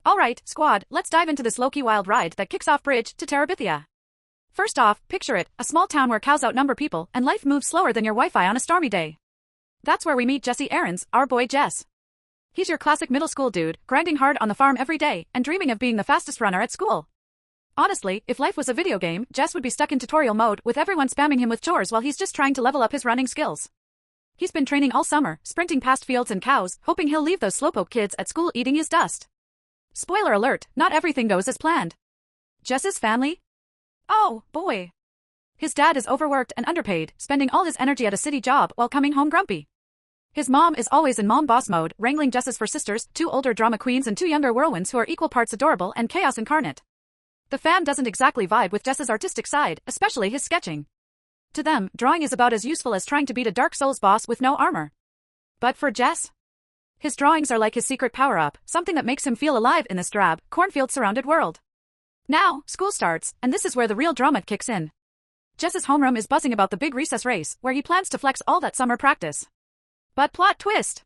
Alright, squad, let's dive into this low-key wild ride that kicks off bridge to Terabithia. First off, picture it, a small town where cows outnumber people and life moves slower than your Wi-Fi on a stormy day. That's where we meet Jesse Aarons, our boy Jess. He's your classic middle school dude, grinding hard on the farm every day and dreaming of being the fastest runner at school. Honestly, if life was a video game, Jess would be stuck in tutorial mode with everyone spamming him with chores while he's just trying to level up his running skills. He's been training all summer, sprinting past fields and cows, hoping he'll leave those slowpoke kids at school eating his dust. Spoiler alert, not everything goes as planned. Jess's family? Oh, boy. His dad is overworked and underpaid, spending all his energy at a city job while coming home grumpy. His mom is always in mom boss mode, wrangling Jess's four sisters, 2 older drama queens and 2 younger whirlwinds who are equal parts adorable and chaos incarnate. The fam doesn't exactly vibe with Jess's artistic side, especially his sketching. To them, drawing is about as useful as trying to beat a Dark Souls boss with no armor. But for Jess? His drawings are like his secret power-up, something that makes him feel alive in this drab, cornfield-surrounded world. Now, school starts, and this is where the real drama kicks in. Jess's homeroom is buzzing about the big recess race, where he plans to flex all that summer practice. But plot twist!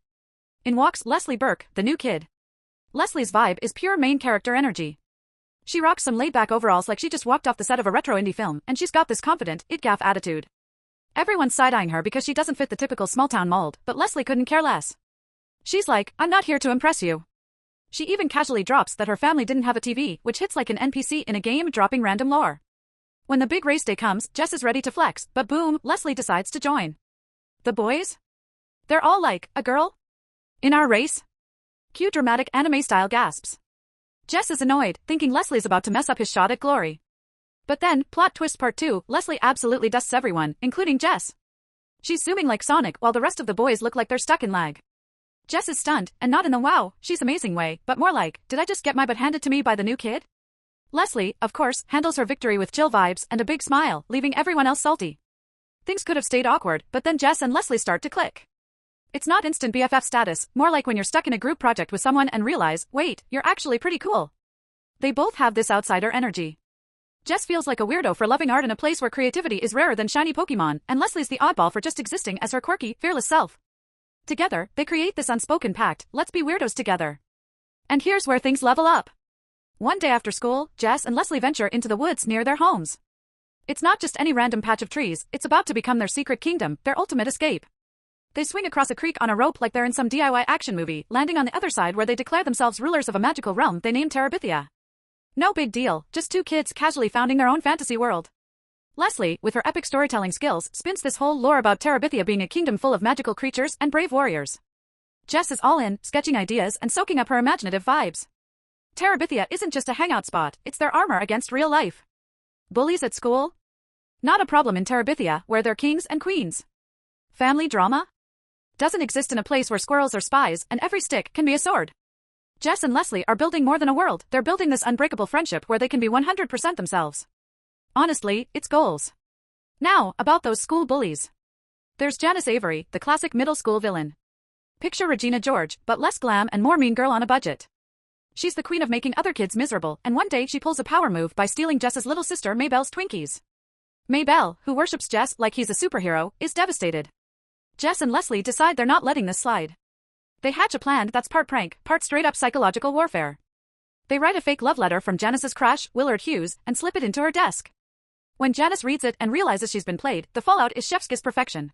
In walks Leslie Burke, the new kid. Leslie's vibe is pure main character energy. She rocks some laid-back overalls like she just walked off the set of a retro indie film, and she's got this confident, it-gaff attitude. Everyone's side-eyeing her because she doesn't fit the typical small-town mold, but Leslie couldn't care less. She's like, I'm not here to impress you. She even casually drops that her family didn't have a TV, which hits like an NPC in a game dropping random lore. When the big race day comes, Jess is ready to flex, but boom, Leslie decides to join. The boys? They're all like, a girl? In our race? Cue dramatic anime-style gasps. Jess is annoyed, thinking Leslie's about to mess up his shot at glory. But then, plot twist part 2, Leslie absolutely dusts everyone, including Jess. She's zooming like Sonic while the rest of the boys look like they're stuck in lag. Jess is stunned, and not in the wow, she's amazing way, but more like, did I just get my butt handed to me by the new kid? Leslie, of course, handles her victory with chill vibes and a big smile, leaving everyone else salty. Things could have stayed awkward, but then Jess and Leslie start to click. It's not instant BFF status, more like when you're stuck in a group project with someone and realize, wait, you're actually pretty cool. They both have this outsider energy. Jess feels like a weirdo for loving art in a place where creativity is rarer than shiny Pokemon, and Leslie's the oddball for just existing as her quirky, fearless self. Together, they create this unspoken pact, let's be weirdos together. And here's where things level up. One day after school, Jess and Leslie venture into the woods near their homes. It's not just any random patch of trees, it's about to become their secret kingdom, their ultimate escape. They swing across a creek on a rope like they're in some DIY action movie, landing on the other side where they declare themselves rulers of a magical realm they name Terabithia. No big deal, just 2 kids casually founding their own fantasy world. Leslie, with her epic storytelling skills, spins this whole lore about Terabithia being a kingdom full of magical creatures and brave warriors. Jess is all in, sketching ideas and soaking up her imaginative vibes. Terabithia isn't just a hangout spot, it's their armor against real life. Bullies at school? Not a problem in Terabithia, where they're kings and queens. Family drama? Doesn't exist in a place where squirrels are spies and every stick can be a sword. Jess and Leslie are building more than a world, they're building this unbreakable friendship where they can be 100% themselves. Honestly, it's goals. Now, about those school bullies. There's Janice Avery, the classic middle school villain. Picture Regina George, but less glam and more mean girl on a budget. She's the queen of making other kids miserable, and one day she pulls a power move by stealing Jess's little sister Maybelle's Twinkies. Maybelle, who worships Jess like he's a superhero, is devastated. Jess and Leslie decide they're not letting this slide. They hatch a plan that's part prank, part straight-up psychological warfare. They write a fake love letter from Janice's crush, Willard Hughes, and slip it into her desk. When Janice reads it and realizes she's been played, the fallout is chef's kiss perfection.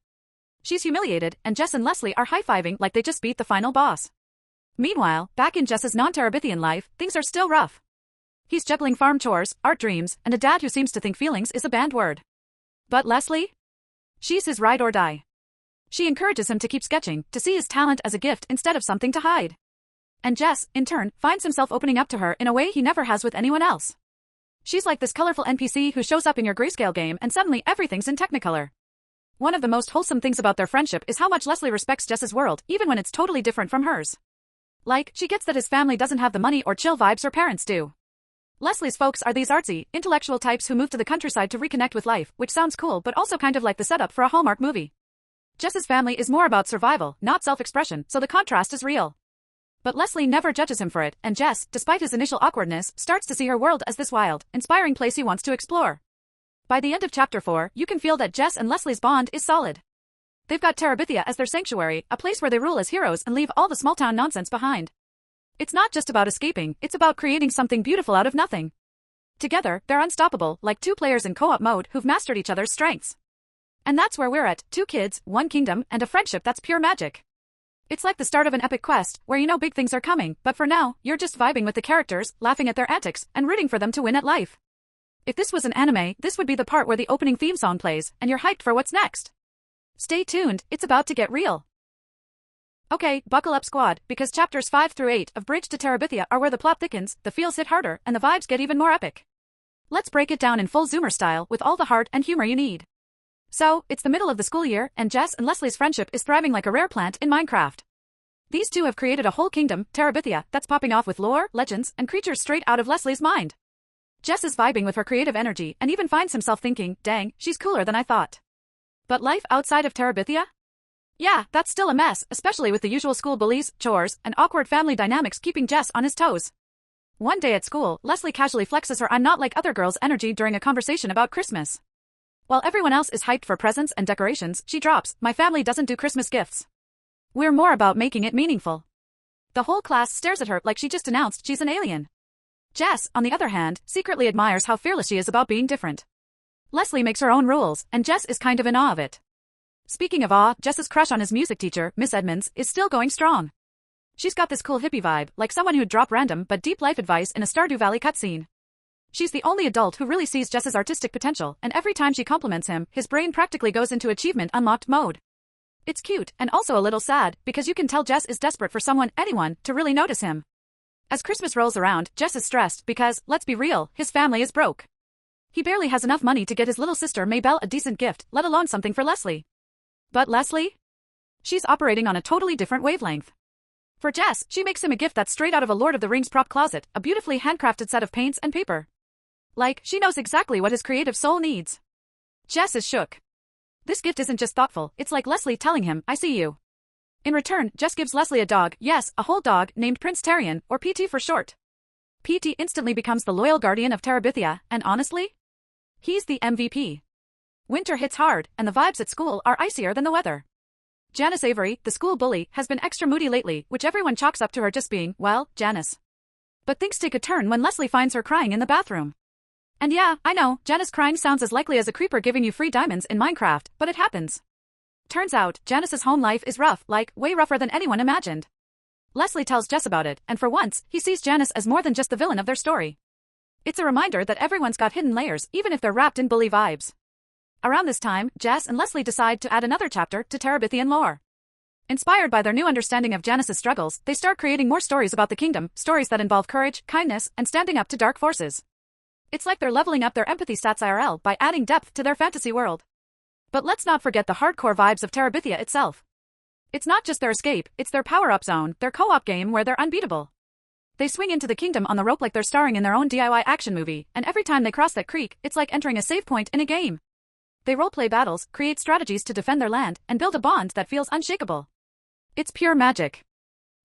She's humiliated, and Jess and Leslie are high-fiving like they just beat the final boss. Meanwhile, back in Jess's non-Terabithian life, things are still rough. He's juggling farm chores, art dreams, and a dad who seems to think feelings is a banned word. But Leslie? She's his ride or die. She encourages him to keep sketching, to see his talent as a gift instead of something to hide. And Jess, in turn, finds himself opening up to her in a way he never has with anyone else. She's like this colorful NPC who shows up in your grayscale game and suddenly everything's in Technicolor. One of the most wholesome things about their friendship is how much Leslie respects Jess's world, even when it's totally different from hers. Like, she gets that his family doesn't have the money or chill vibes her parents do. Leslie's folks are these artsy, intellectual types who move to the countryside to reconnect with life, which sounds cool but also kind of like the setup for a Hallmark movie. Jess's family is more about survival, not self-expression, so the contrast is real. But Leslie never judges him for it, and Jess, despite his initial awkwardness, starts to see her world as this wild, inspiring place he wants to explore. By the end of Chapter 4, you can feel that Jess and Leslie's bond is solid. They've got Terabithia as their sanctuary, a place where they rule as heroes and leave all the small-town nonsense behind. It's not just about escaping, it's about creating something beautiful out of nothing. Together, they're unstoppable, like two players in co-op mode who've mastered each other's strengths. And that's where we're at, 2 kids, 1 kingdom, and a friendship that's pure magic. It's like the start of an epic quest, where you know big things are coming, but for now, you're just vibing with the characters, laughing at their antics, and rooting for them to win at life. If this was an anime, this would be the part where the opening theme song plays, and you're hyped for what's next. Stay tuned, it's about to get real. Okay, buckle up squad, because chapters 5 through 8 of Bridge to Terabithia are where the plot thickens, the feels hit harder, and the vibes get even more epic. Let's break it down in full zoomer style with all the heart and humor you need. So, it's the middle of the school year, and Jess and Leslie's friendship is thriving like a rare plant in Minecraft. These two have created a whole kingdom, Terabithia, that's popping off with lore, legends, and creatures straight out of Leslie's mind. Jess is vibing with her creative energy and even finds himself thinking, dang, she's cooler than I thought. But life outside of Terabithia? Yeah, that's still a mess, especially with the usual school bullies, chores, and awkward family dynamics keeping Jess on his toes. One day at school, Leslie casually flexes her I'm not like other girls energy during a conversation about Christmas. While everyone else is hyped for presents and decorations, she drops, my family doesn't do Christmas gifts. We're more about making it meaningful. The whole class stares at her like she just announced she's an alien. Jess, on the other hand, secretly admires how fearless she is about being different. Leslie makes her own rules, and Jess is kind of in awe of it. Speaking of awe, Jess's crush on his music teacher, Miss Edmonds, is still going strong. She's got this cool hippie vibe, like someone who'd drop random but deep life advice in a Stardew Valley cutscene. She's the only adult who really sees Jess's artistic potential, and every time she compliments him, his brain practically goes into achievement unlocked mode. It's cute, and also a little sad, because you can tell Jess is desperate for anyone, to really notice him. As Christmas rolls around, Jess is stressed because, let's be real, his family is broke. He barely has enough money to get his little sister Maybelle a decent gift, let alone something for Leslie. But Leslie? She's operating on a totally different wavelength. For Jess, she makes him a gift that's straight out of a Lord of the Rings prop closet, a beautifully handcrafted set of paints and paper. Like, she knows exactly what his creative soul needs. Jess is shook. This gift isn't just thoughtful, it's like Leslie telling him, I see you. In return, Jess gives Leslie a dog, yes, a whole dog, named Prince Terrian, or PT for short. PT instantly becomes the loyal guardian of Terabithia, and honestly? He's the MVP. Winter hits hard, and the vibes at school are icier than the weather. Janice Avery, the school bully, has been extra moody lately, which everyone chalks up to her just being, well, Janice. But things take a turn when Leslie finds her crying in the bathroom. And yeah, I know, Janice crying sounds as likely as a creeper giving you free diamonds in Minecraft, but it happens. Turns out, Janice's home life is rough, like, way rougher than anyone imagined. Leslie tells Jess about it, and for once, he sees Janice as more than just the villain of their story. It's a reminder that everyone's got hidden layers, even if they're wrapped in bully vibes. Around this time, Jess and Leslie decide to add another chapter to Terabithian lore. Inspired by their new understanding of Janice's struggles, they start creating more stories about the kingdom, stories that involve courage, kindness, and standing up to dark forces. It's like they're leveling up their empathy stats IRL by adding depth to their fantasy world. But let's not forget the hardcore vibes of Terabithia itself. It's not just their escape, it's their power-up zone, their co-op game where they're unbeatable. They swing into the kingdom on the rope like they're starring in their own DIY action movie, and every time they cross that creek, it's like entering a save point in a game. They roleplay battles, create strategies to defend their land, and build a bond that feels unshakable. It's pure magic.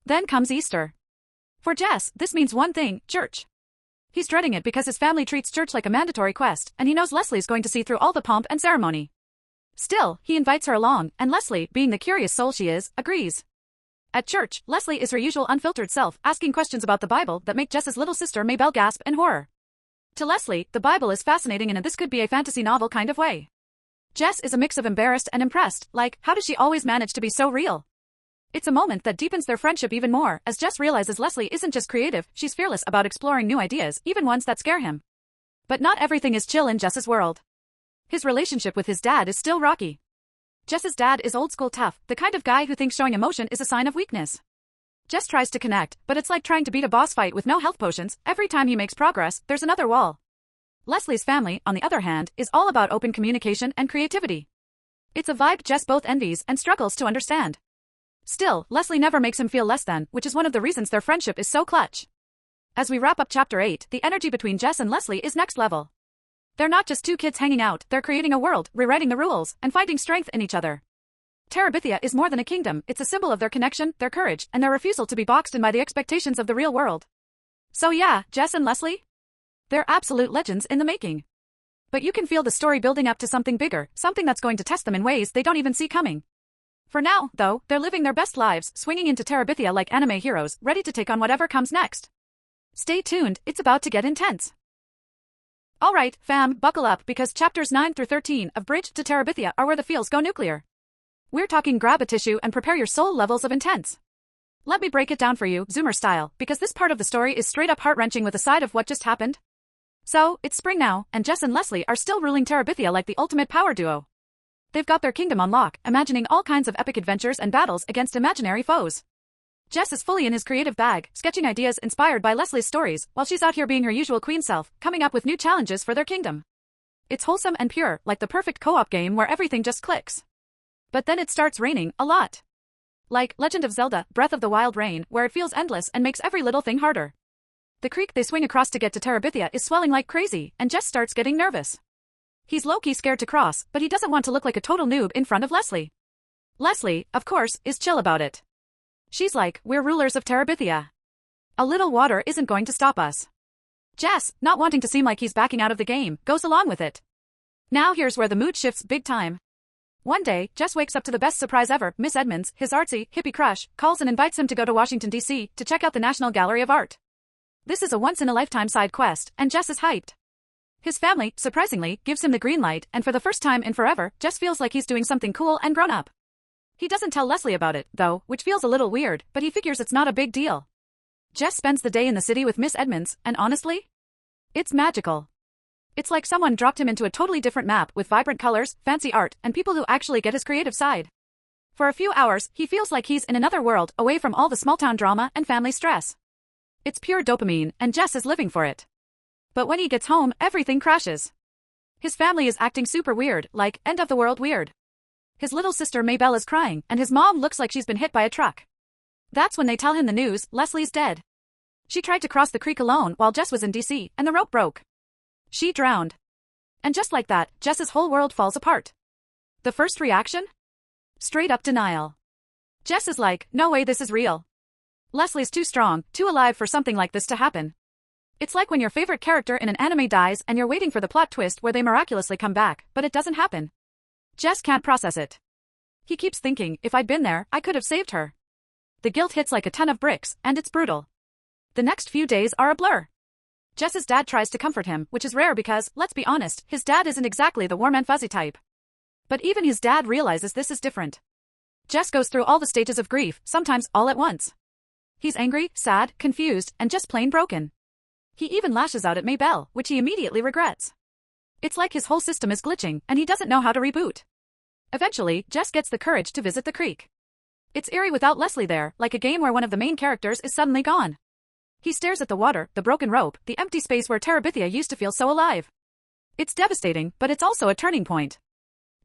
Then comes Easter. For Jess, this means one thing, church. He's dreading it because his family treats church like a mandatory quest, and he knows Leslie's going to see through all the pomp and ceremony. Still, he invites her along, and Leslie, being the curious soul she is, agrees. At church, Leslie is her usual unfiltered self, asking questions about the Bible that make Jess's little sister Maybelle gasp in horror. To Leslie, the Bible is fascinating in a this could be a fantasy novel kind of way. Jess is a mix of embarrassed and impressed, like, how does she always manage to be so real? It's a moment that deepens their friendship even more, as Jess realizes Leslie isn't just creative, she's fearless about exploring new ideas, even ones that scare him. But not everything is chill in Jess's world. His relationship with his dad is still rocky. Jess's dad is old-school tough, the kind of guy who thinks showing emotion is a sign of weakness. Jess tries to connect, but it's like trying to beat a boss fight with no health potions. Every time he makes progress, there's another wall. Leslie's family, on the other hand, is all about open communication and creativity. It's a vibe Jess both envies and struggles to understand. Still, Leslie never makes him feel less than, which is one of the reasons their friendship is so clutch. As we wrap up Chapter 8, the energy between Jess and Leslie is next level. They're not just two kids hanging out, they're creating a world, rewriting the rules, and finding strength in each other. Terabithia is more than a kingdom, it's a symbol of their connection, their courage, and their refusal to be boxed in by the expectations of the real world. So yeah, Jess and Leslie? They're absolute legends in the making. But you can feel the story building up to something bigger, something that's going to test them in ways they don't even see coming. For now, though, they're living their best lives, swinging into Terabithia like anime heroes, ready to take on whatever comes next. Stay tuned, it's about to get intense. Alright, fam, buckle up because chapters 9 through 13 of Bridge to Terabithia are where the feels go nuclear. We're talking grab a tissue and prepare your soul levels of intense. Let me break it down for you, Zoomer style, because this part of the story is straight up heart-wrenching with a side of what just happened. So, it's spring now, and Jess and Leslie are still ruling Terabithia like the ultimate power duo. They've got their kingdom on lock, imagining all kinds of epic adventures and battles against imaginary foes. Jess is fully in his creative bag, sketching ideas inspired by Leslie's stories, while she's out here being her usual queen self, coming up with new challenges for their kingdom. It's wholesome and pure, like the perfect co-op game where everything just clicks. But then it starts raining, a lot. Like Legend of Zelda, Breath of the Wild rain, where it feels endless and makes every little thing harder. The creek they swing across to get to Terabithia is swelling like crazy, and Jess starts getting nervous. He's low-key scared to cross, but he doesn't want to look like a total noob in front of Leslie. Leslie, of course, is chill about it. She's like, we're rulers of Terabithia. A little water isn't going to stop us. Jess, not wanting to seem like he's backing out of the game, goes along with it. Now here's where the mood shifts big time. One day, Jess wakes up to the best surprise ever. Miss Edmonds, his artsy, hippie crush, calls and invites him to go to Washington, D.C. to check out the National Gallery of Art. This is a once-in-a-lifetime side quest, and Jess is hyped. His family, surprisingly, gives him the green light, and for the first time in forever, Jess feels like he's doing something cool and grown up. He doesn't tell Leslie about it, though, which feels a little weird, but he figures it's not a big deal. Jess spends the day in the city with Miss Edmonds, and honestly, it's magical. It's like someone dropped him into a totally different map with vibrant colors, fancy art, and people who actually get his creative side. For a few hours, he feels like he's in another world, away from all the small-town drama and family stress. It's pure dopamine, and Jess is living for it. But when he gets home, everything crashes. His family is acting super weird, like, end-of-the-world weird. His little sister Maybelle is crying, and his mom looks like she's been hit by a truck. That's when they tell him the news, Leslie's dead. She tried to cross the creek alone while Jess was in D.C., and the rope broke. She drowned. And just like that, Jess's whole world falls apart. The first reaction? Straight up denial. Jess is like, no way this is real. Leslie's too strong, too alive for something like this to happen. It's like when your favorite character in an anime dies and you're waiting for the plot twist where they miraculously come back, but it doesn't happen. Jess can't process it. He keeps thinking, if I'd been there, I could have saved her. The guilt hits like a ton of bricks, and it's brutal. The next few days are a blur. Jess's dad tries to comfort him, which is rare because, let's be honest, his dad isn't exactly the warm and fuzzy type. But even his dad realizes this is different. Jess goes through all the stages of grief, sometimes all at once. He's angry, sad, confused, and just plain broken. He even lashes out at Maybelle, which he immediately regrets. It's like his whole system is glitching, and he doesn't know how to reboot. Eventually, Jess gets the courage to visit the creek. It's eerie without Leslie there, like a game where one of the main characters is suddenly gone. He stares at the water, the broken rope, the empty space where Terabithia used to feel so alive. It's devastating, but it's also a turning point.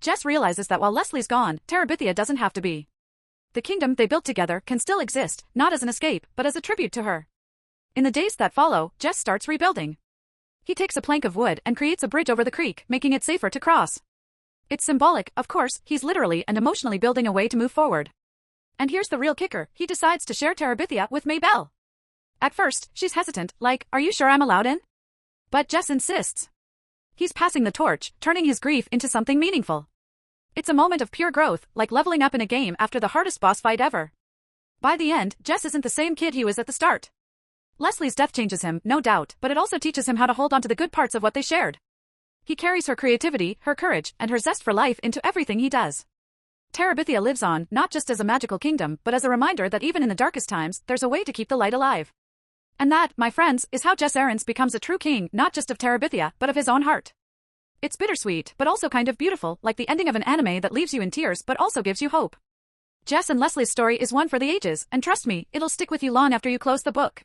Jess realizes that while Leslie's gone, Terabithia doesn't have to be. The kingdom they built together can still exist, not as an escape, but as a tribute to her. In the days that follow, Jess starts rebuilding. He takes a plank of wood and creates a bridge over the creek, making it safer to cross. It's symbolic, of course, he's literally and emotionally building a way to move forward. And here's the real kicker, he decides to share Terabithia with Maybelle. At first, she's hesitant, like, are you sure I'm allowed in? But Jess insists. He's passing the torch, turning his grief into something meaningful. It's a moment of pure growth, like leveling up in a game after the hardest boss fight ever. By the end, Jess isn't the same kid he was at the start. Leslie's death changes him, no doubt, but it also teaches him how to hold on to the good parts of what they shared. He carries her creativity, her courage, and her zest for life into everything he does. Terabithia lives on, not just as a magical kingdom, but as a reminder that even in the darkest times, there's a way to keep the light alive. And that, my friends, is how Jess Aarons becomes a true king, not just of Terabithia, but of his own heart. It's bittersweet, but also kind of beautiful, like the ending of an anime that leaves you in tears but also gives you hope. Jess and Leslie's story is one for the ages, and trust me, it'll stick with you long after you close the book.